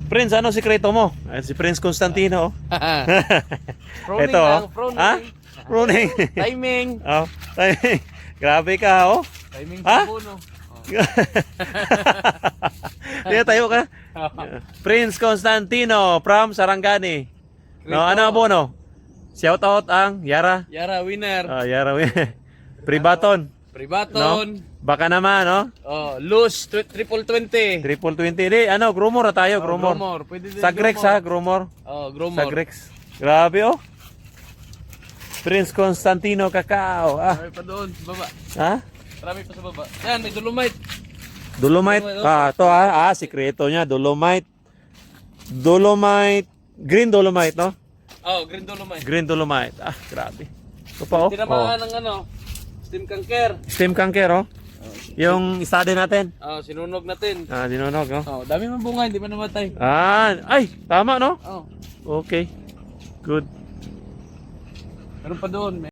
Prince, ano sikreto mo? Ay, si Prince Constantino. Proning Ito, lang, oh. proning. Ha? Pruning. Timing. Oh, timing. Grabe ka, oh. Timing Ha? sa puno. Kaya tayo ka. Prince Constantino from Sarangani. No, ano po, no? Shout out ang Yara. Yara, winner. Yara. Pribaton. Pribaton. Baka naman, no? Loose, triple 20. Triple 20. Di, ano, Grumor na tayo, Grumor. Gromor. Pwede din Sagrex, ha, Grumor. Gromor. Sagrex. Grabe, oh. Prince Constantino Cacao. Marami pa doon, sa baba. Ha? Marami pa sa baba. Yan, may dolomite. Dolomite. Ito, ha. Sikreto niya, Dolomite. Dolomite. Green Dolomite, no? Green dolomite. Green Dolomite. Grabe. Ito pa, oh. Tinamaan ng steam canker. Steam canker, oh. Yung study natin. Sinunog natin. Dinunog, no? Dami man bunga, hindi man namatay. Ay, tama, no? Oh. Okay. Good. Meron pa doon.